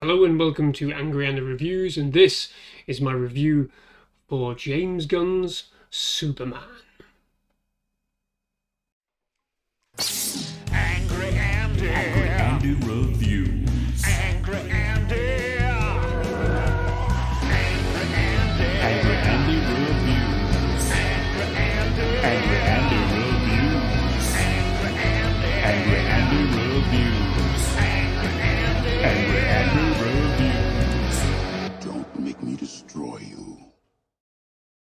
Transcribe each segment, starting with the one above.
Hello and welcome to Angry Andy Reviews, and this is my review for James Gunn's Superman. Angry Andy. Angry Andy Reviews. Angry Andy. Angry Andy. Angry Andy Reviews. Angry Andy. Angry Andy Reviews. Angry Andy. Angry Andy Reviews. Angry Andy Reviews. Don't make me destroy you.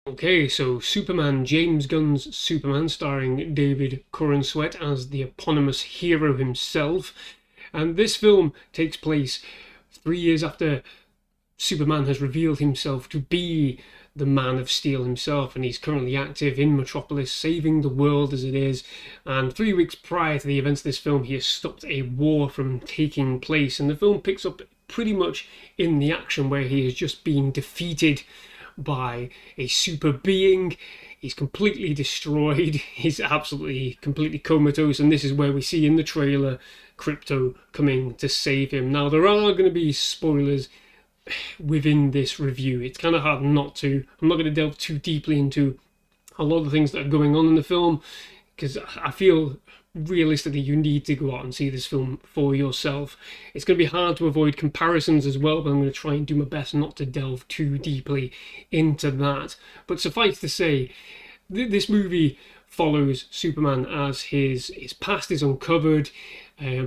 Okay, so Superman, James Gunn's Superman, starring David Corenswet as the eponymous hero himself. And this film takes place 3 years after Superman has revealed himself to be the Man of Steel himself, and he's currently active in Metropolis, saving the world as it is. And 3 weeks prior to the events of this film, he has stopped a war from taking place, and the film picks up pretty much in the action where he is just being defeated by a super being. He's completely destroyed. He's absolutely completely comatose, and this is where we see in the trailer Krypto coming to save him. Now, there are going to be spoilers within this review. It's kind of hard not to. I'm not going to delve too deeply into a lot of the things that are going on in the film, because I feel realistically you need to go out and see this film for yourself. It's going to be hard to avoid comparisons as well, but I'm going to try and do my best not to delve too deeply into that. But suffice to say, this movie follows Superman as his past is uncovered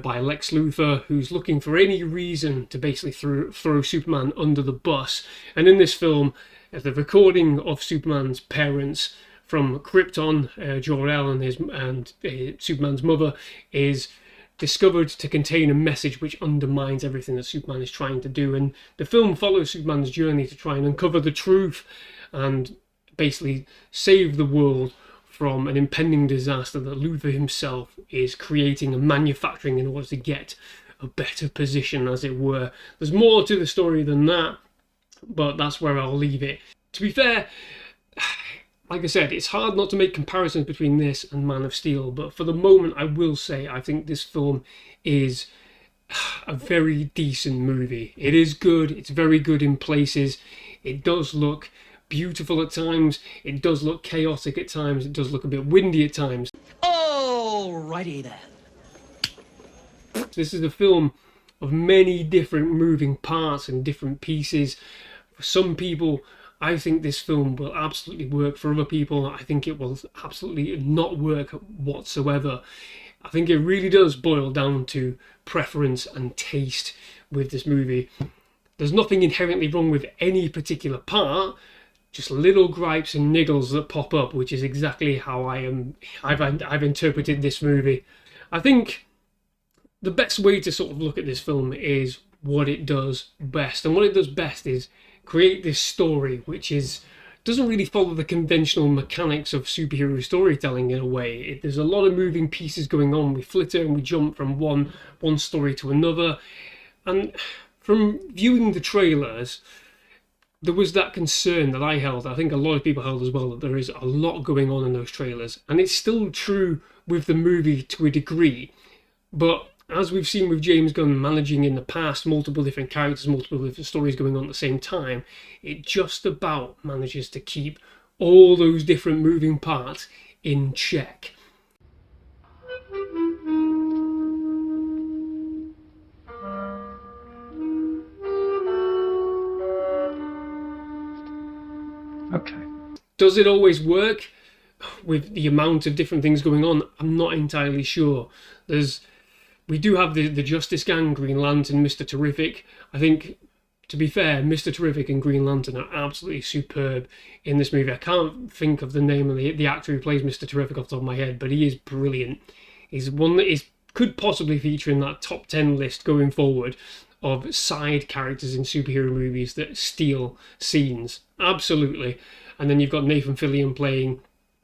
by Lex Luthor, who's looking for any reason to basically throw Superman under the bus. And in this film, the recording of Superman's parents from Krypton, Jor-El and Superman's mother, is discovered to contain a message which undermines everything that Superman is trying to do. And the film follows Superman's journey to try and uncover the truth and basically save the world from an impending disaster that Luthor himself is creating and manufacturing in order to get a better position, as it were. There's more to the story than that, but that's where I'll leave it. To be fair, like I said, it's hard not to make comparisons between this and Man of Steel, but for the moment I will say I think this film is a very decent movie. It is good, it's very good in places, it does look beautiful at times, it does look chaotic at times, it does look a bit windy at times. Alrighty then. This is a film of many different moving parts and different pieces. For some people, I think this film will absolutely work. For other people, I think it will absolutely not work whatsoever. I think it really does boil down to preference and taste with this movie. There's nothing inherently wrong with any particular part, just little gripes and niggles that pop up, which is exactly how I've interpreted this movie. I think the best way to sort of look at this film is what it does best, and what it does best is create this story which doesn't really follow the conventional mechanics of superhero storytelling in a way. There's a lot of moving pieces going on. We flitter and we jump from one story to another, and from viewing the trailers, there was that concern that I held, I think a lot of people held as well, that there is a lot going on in those trailers. And it's still true with the movie to a degree. But as we've seen with James Gunn managing in the past multiple different characters, multiple different stories going on at the same time, it just about manages to keep all those different moving parts in check. Okay. Does it always work with the amount of different things going on? I'm not entirely sure. We do have the Justice Gang, Green Lantern, Mr. Terrific. I think, to be fair, Mr. Terrific and Green Lantern are absolutely superb in this movie. I can't think of the name of the actor who plays Mr. Terrific off the top of my head, but he is brilliant. He's one that could possibly feature in that top 10 list going forward of side characters in superhero movies that steal scenes. Absolutely. And then you've got Nathan Fillion playing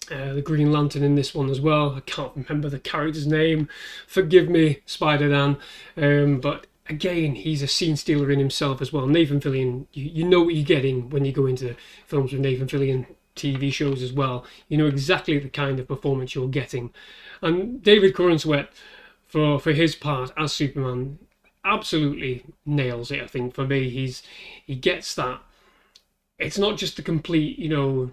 the Green Lantern in this one as well. I can't remember the character's name. Forgive me, Spider-Dan. But again, he's a scene stealer in himself as well. Nathan Fillion, you know what you're getting when you go into films with Nathan Fillion, TV shows as well. You know exactly the kind of performance you're getting. And David Corenswet, for his part as Superman, absolutely nails it. I think for me, he gets that. It's not just the complete,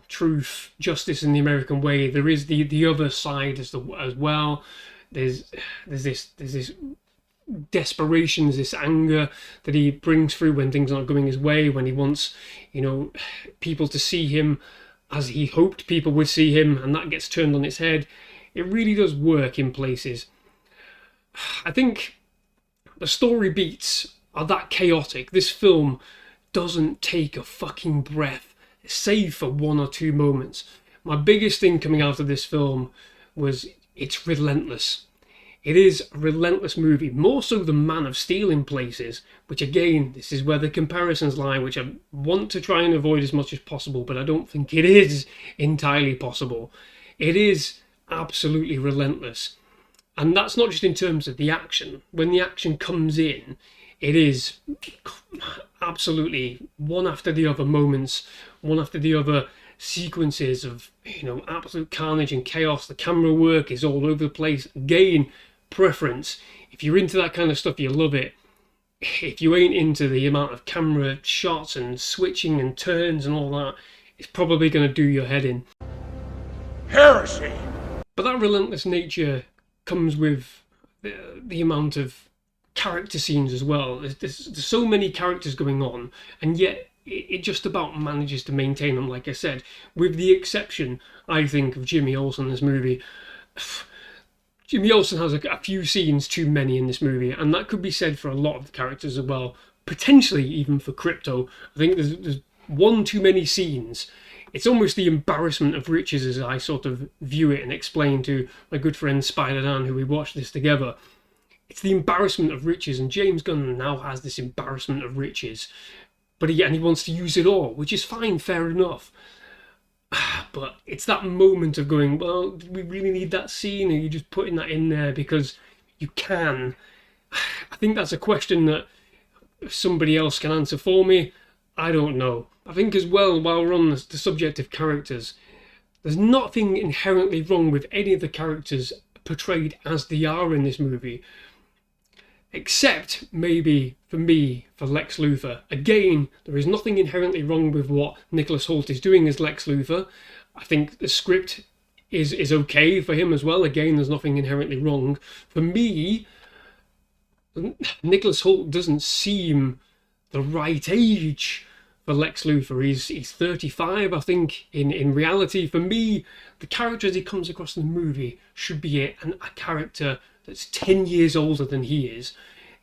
truth, justice in the American way. There is the other side as well. There's this desperation, there's this anger that he brings through when things aren't going his way, when he wants, people to see him as he hoped people would see him, and that gets turned on its head. It really does work in places. I think the story beats are that chaotic. This film doesn't take a fucking breath, save for one or two moments. My biggest thing coming out of this film was it's relentless. It is a relentless movie, more so than Man of Steel in places, which again, this is where the comparisons lie, which I want to try and avoid as much as possible, but I don't think it is entirely possible. It is absolutely relentless. And that's not just in terms of the action. When the action comes in, it is absolutely one after the other moments, one after the other sequences of, absolute carnage and chaos. The camera work is all over the place. Again, preference. If you're into that kind of stuff, you love it. If you ain't into the amount of camera shots and switching and turns and all that, it's probably going to do your head in. Heresy! But that relentless nature comes with the amount of character scenes as well. There's so many characters going on, and yet it just about manages to maintain them, like I said, with the exception, I think, of Jimmy Olsen in this movie. Jimmy Olsen has a few scenes too many in this movie, and that could be said for a lot of the characters as well. Potentially even for Crypto. I think there's one too many scenes. It's almost the embarrassment of riches as I sort of view it and explain to my good friend Spider-Dan, who we watched this together. It's the embarrassment of riches, and James Gunn now has this embarrassment of riches. But he wants to use it all, which is fine, fair enough. But it's that moment of going, well, do we really need that scene? Or are you just putting that in there because you can? I think that's a question that somebody else can answer for me. I don't know. I think as well, while we're on the subject of characters, there's nothing inherently wrong with any of the characters portrayed as they are in this movie. Except, maybe, for me, for Lex Luthor. Again, there is nothing inherently wrong with what Nicholas Hoult is doing as Lex Luthor. I think the script is okay for him as well. Again, there's nothing inherently wrong. For me, Nicholas Hoult doesn't seem the right age for Lex Luthor. He's 35, I think, in reality. For me, the character as he comes across in the movie should be a character that's 10 years older than he is.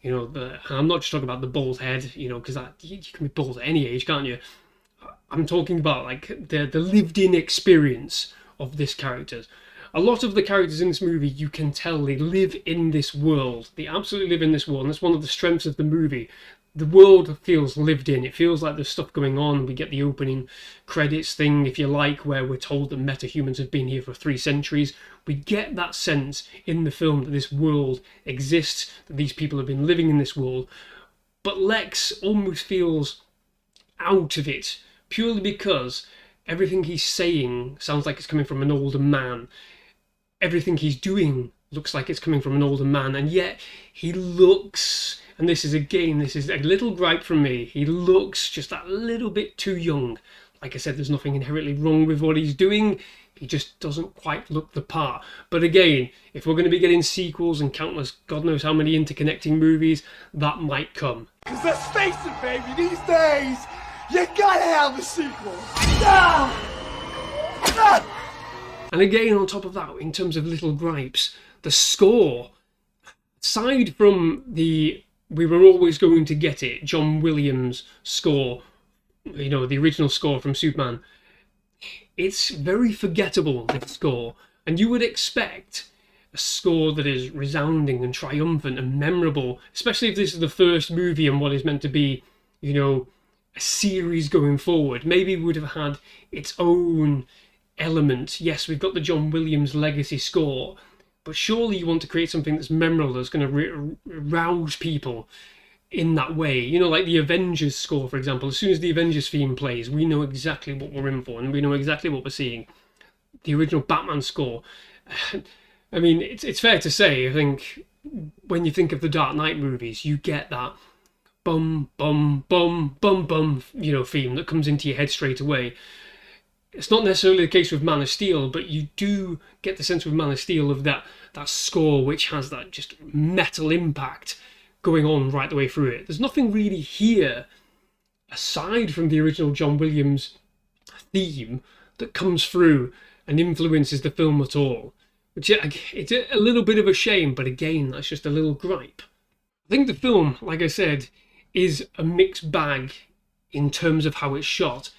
I'm not just talking about the bald head, because you can be bald at any age, can't you? I'm talking about like the lived-in experience of this character. A lot of the characters in this movie, you can tell they live in this world. They absolutely live in this world, and that's one of the strengths of the movie. The world feels lived in. It feels like there's stuff going on. We get the opening credits thing, if you like, where we're told that metahumans have been here for 3 centuries. We get that sense in the film that this world exists, that these people have been living in this world. But Lex almost feels out of it, purely because everything he's saying sounds like it's coming from an older man. Everything he's doing looks like it's coming from an older man, and yet he looks... And this is a little gripe from me. He looks just that little bit too young. Like I said, there's nothing inherently wrong with what he's doing. He just doesn't quite look the part. But again, if we're going to be getting sequels and countless, God knows how many interconnecting movies, that might come. Cause let's face it, baby, these days, you gotta have a sequel. Ah! Ah! And again, on top of that, in terms of little gripes, the score, aside from the "we were always going to get it" John Williams score, the original score from Superman, it's very forgettable, this score. And you would expect a score that is resounding and triumphant and memorable, especially if this is the first movie and what is meant to be, a series going forward. Maybe it would have had its own element. Yes, we've got the John Williams legacy score, but surely you want to create something that's memorable, that's going to rouse people in that way. Like the Avengers score, for example. As soon as the Avengers theme plays, we know exactly what we're in for, and we know exactly what we're seeing. The original Batman score. I mean, it's fair to say, I think when you think of the Dark Knight movies, you get that bum, bum, bum, bum, bum, theme that comes into your head straight away. It's not necessarily the case with Man of Steel, but you do get the sense with Man of Steel of that score which has that just metal impact going on right the way through it. There's nothing really here, aside from the original John Williams theme, that comes through and influences the film at all. Which it's a little bit of a shame, but again, that's just a little gripe. I think the film, like I said, is a mixed bag in terms of how it's shot.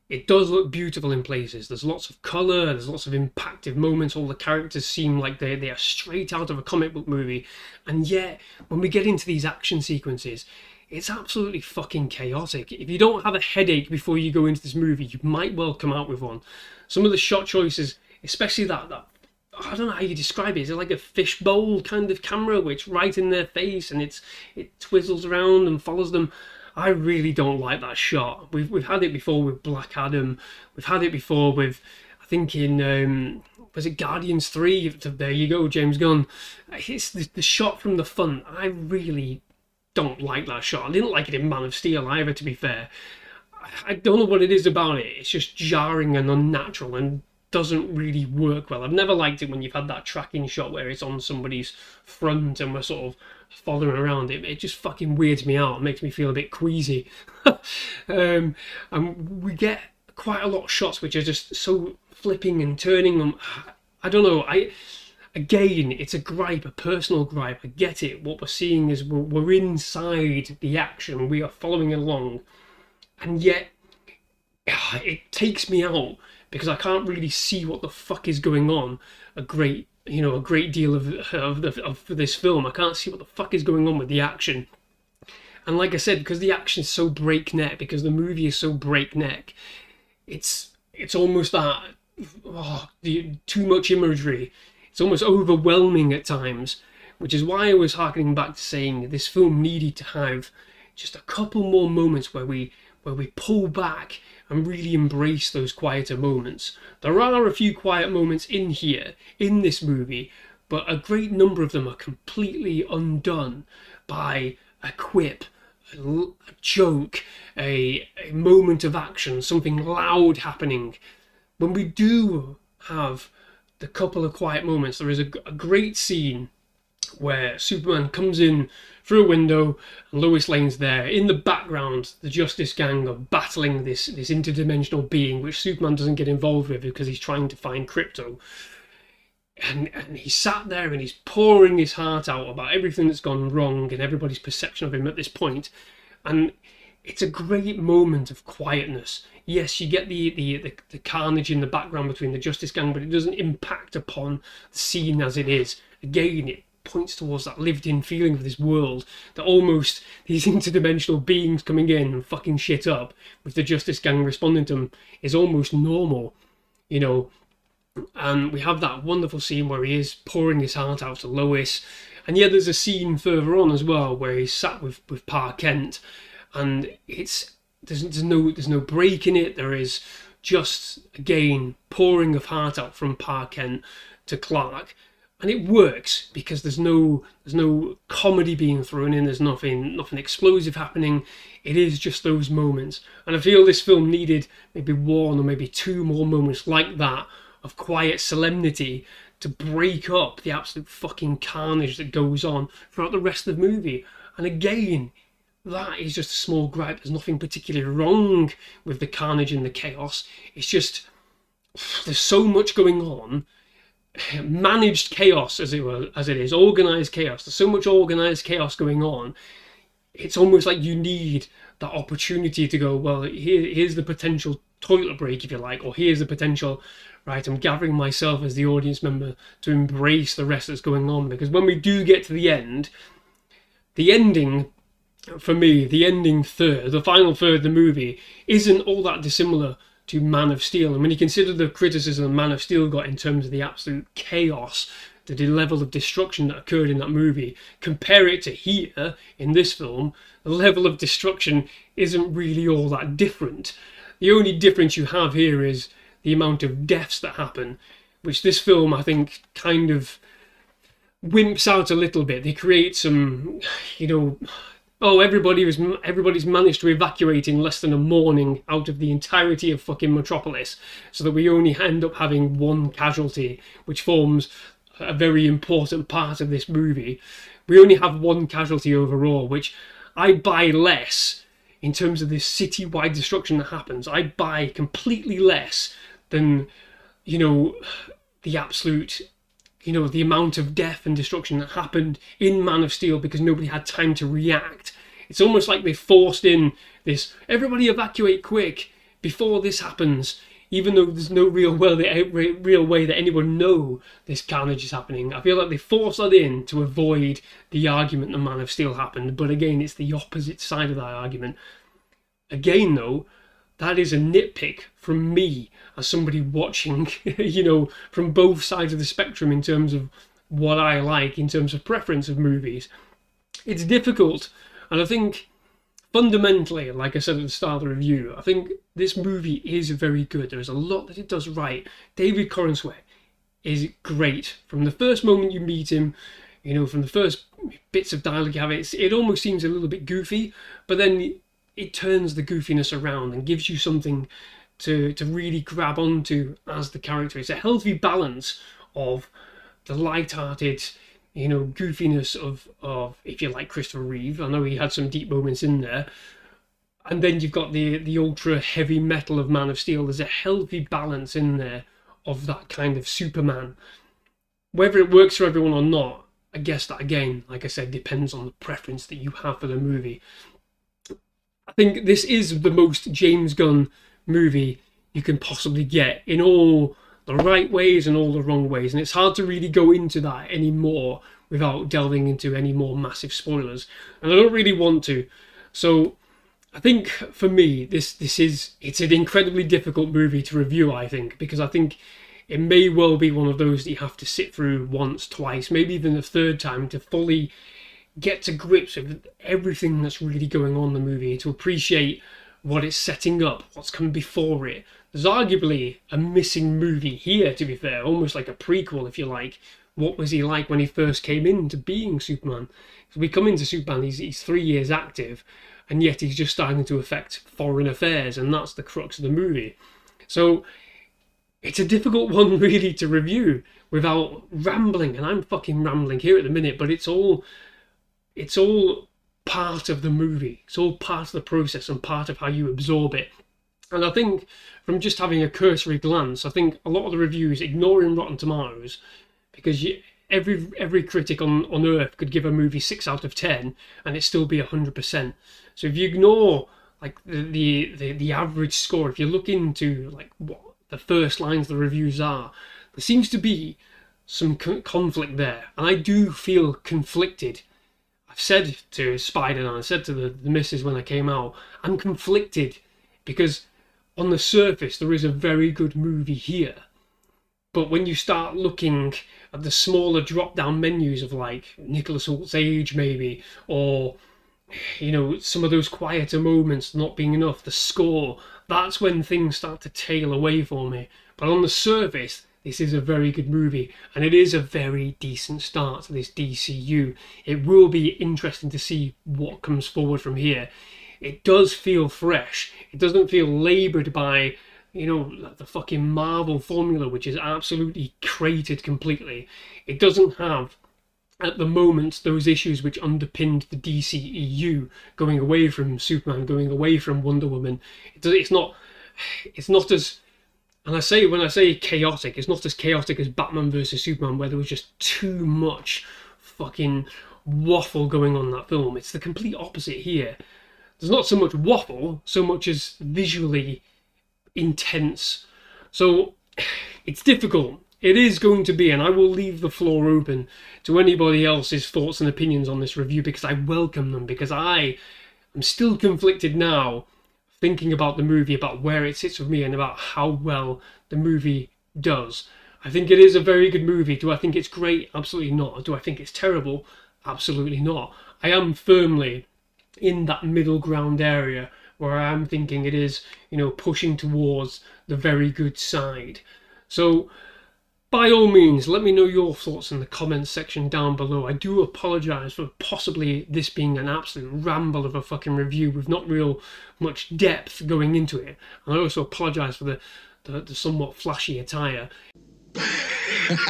It does look beautiful in places. There's lots of colour, there's lots of impactful moments. All the characters seem like they are straight out of a comic book movie. And yet, when we get into these action sequences, it's absolutely fucking chaotic. If you don't have a headache before you go into this movie, you might well come out with one. Some of the shot choices, especially that I don't know how you describe it. Is it like a fishbowl kind of camera, which right in their face and it twizzles around and follows them? I really don't like that shot. We've had it before with Black Adam. We've had it before with, I think in was it Guardians 3? There you go, James Gunn. It's the shot from the front. I really don't like that shot. I didn't like it in Man of Steel either, to be fair. I don't know what it is about it. It's just jarring and unnatural and doesn't really work well. I've never liked it when you've had that tracking shot where it's on somebody's front and we're sort of following around it. It just fucking weirds me out. It makes me feel a bit queasy. And we get quite a lot of shots which are just so flipping and turning. I don't know. Again, it's a gripe, a personal gripe. I get it. What we're seeing is we're inside the action. We are following along. And yet, it takes me out because I can't really see what the fuck is going on. A great deal of this film. I can't see what the fuck is going on with the action. And like I said, because the action is so breakneck, because the movie is so breakneck, it's almost that too much imagery. It's almost overwhelming at times, which is why I was harkening back to saying this film needed to have just a couple more moments where we pull back and really embrace those quieter moments. There are a few quiet moments in here, in this movie, but a great number of them are completely undone by a quip, a joke, a moment of action, something loud happening. When we do have the couple of quiet moments, there is a great scene where Superman comes in through a window and Lois Lane's there. In the background, the Justice Gang are battling this interdimensional being, which Superman doesn't get involved with because he's trying to find Krypto. And he's sat there and he's pouring his heart out about everything that's gone wrong and everybody's perception of him at this point. And it's a great moment of quietness. Yes, you get the carnage in the background between the Justice Gang, but it doesn't impact upon the scene as it is. Again, it points towards that lived-in feeling of this world, that almost these interdimensional beings coming in and fucking shit up, with the Justice Gang responding to them, is almost normal, And we have that wonderful scene where he is pouring his heart out to Lois, and yeah, there's a scene further on as well where he's sat with Pa Kent, and there's no break in it. There is just, again, pouring of heart out from Pa Kent to Clark. And it works because there's no comedy being thrown in. There's nothing explosive happening. It is just those moments. And I feel this film needed maybe one or maybe two more moments like that of quiet solemnity to break up the absolute fucking carnage that goes on throughout the rest of the movie. And again, that is just a small gripe. There's nothing particularly wrong with the carnage and the chaos. It's just there's so much going on. Managed chaos, as it is, organized chaos. There's so much organized chaos going on. It's almost like you need that opportunity to go, well, here's the potential toilet break, if you like, or here's the potential, right, I'm gathering myself as the audience member to embrace the rest that's going on. Because when we do get to the end, the ending, for me, the ending third, the final third of the movie, isn't all that dissimilar to Man of Steel. And when you consider the criticism Man of Steel got in terms of the absolute chaos, the level of destruction that occurred in that movie, compare it to here, in this film, the level of destruction isn't really all that different. The only difference you have here is the amount of deaths that happen, which this film, I think, kind of wimps out a little bit. They create some, oh, everybody's managed to evacuate in less than a morning out of the entirety of fucking Metropolis, so that we only end up having one casualty, which forms a very important part of this movie. We only have one casualty overall, which I buy less in terms of this city-wide destruction that happens. I buy completely less than, the absolute, the amount of death and destruction that happened in Man of Steel because nobody had time to react. It's almost like they forced in this, everybody evacuate quick before this happens, even though there's no real way that anyone know this carnage is happening. I feel like they forced that in to avoid the argument that Man of Steel happened, but again, it's the opposite side of that argument. Again, though, that is a nitpick from me as somebody watching, from both sides of the spectrum in terms of what I like, in terms of preference of movies. It's difficult, and I think fundamentally, like I said at the start of the review, I think this movie is very good. There's a lot that it does right. David Corenswet is great. From the first moment you meet him, from the first bits of dialogue you have, it almost seems a little bit goofy, but then it turns the goofiness around and gives you something to really grab onto as the character. It's a healthy balance of the light-hearted, goofiness of if you like Christopher Reeve. I know he had some deep moments in there. And then you've got the ultra heavy metal of Man of Steel. There's a healthy balance in there of that kind of Superman. Whether it works for everyone or not, I guess that, again, like I said, depends on the preference that you have for the movie. I think this is the most James Gunn movie you can possibly get in all the right ways and all the wrong ways, and it's hard to really go into that anymore without delving into any more massive spoilers, and I don't really want to. So I think for me, it's an incredibly difficult movie to review, I think, because I think it may well be one of those that you have to sit through once, twice, maybe even a third time to fully get to grips with everything that's really going on in the movie, to appreciate what it's setting up, what's come before it. There's arguably a missing movie here, to be fair, almost like a prequel, if you like. What was he like when he first came into being Superman? So we come into Superman, he's 3 years active, and yet he's just starting to affect foreign affairs, and that's the crux of the movie. So it's a difficult one really to review without rambling, and I'm fucking rambling here at the minute, but it's all part of the movie. It's all part of the process and part of how you absorb it. And I think from just having a cursory glance, I think a lot of the reviews, ignoring Rotten Tomatoes, because every critic on Earth could give a movie 6 out of 10 and it still be 100%. So if you ignore like the average score, if you look into like what the first lines of the reviews are, there seems to be some conflict there. And I do feel conflicted. I've said to Spider, and I said to the missus when I came out, I'm conflicted because on the surface there is a very good movie here, but when you start looking at the smaller drop-down menus of like Nicholas Holt's age maybe, or some of those quieter moments not being enough, the score, that's when things start to tail away for me. But on the surface, this is a very good movie, and it is a very decent start to this DCU. It will be interesting to see what comes forward from here. It does feel fresh. It doesn't feel laboured by, the fucking Marvel formula, which is absolutely cratered completely. It doesn't have, at the moment, those issues which underpinned the DCEU, going away from Superman, going away from Wonder Woman. It's not as... And when I say chaotic, it's not as chaotic as Batman vs Superman, where there was just too much fucking waffle going on in that film. It's the complete opposite here. There's not so much waffle, so much as visually intense. So it's difficult. It is going to be, and I will leave the floor open to anybody else's thoughts and opinions on this review, because I welcome them, because I am still conflicted now, thinking about the movie, about where it sits with me, and about how well the movie does. I think it is a very good movie. Do I think it's great? Absolutely not. Do I think it's terrible? Absolutely not. I am firmly in that middle ground area where I am thinking it is, pushing towards the very good side. So by all means, let me know your thoughts in the comments section down below. I do apologise for possibly this being an absolute ramble of a fucking review with not real much depth going into it. And I also apologise for the somewhat flashy attire. It's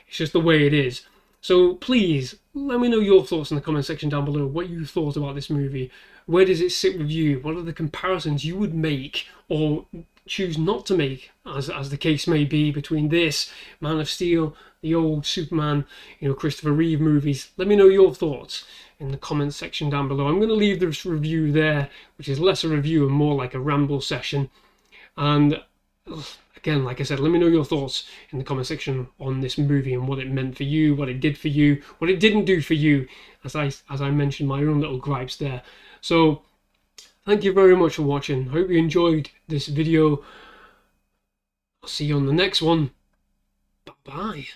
just the way it is. So please, let me know your thoughts in the comment section down below, what you thought about this movie. Where does it sit with you? What are the comparisons you would make or choose not to make, as the case may be, between this, Man of Steel, the old Superman, Christopher Reeve movies? Let me know your thoughts in the comment section down below. I'm going to leave this review there, which is less a review and more like a ramble session. And again, like I said, let me know your thoughts in the comment section on this movie and what it meant for you, what it did for you, what it didn't do for you, as I mentioned my own little gripes there. So thank you very much for watching. Hope you enjoyed this video. I'll see you on the next one. Bye-bye.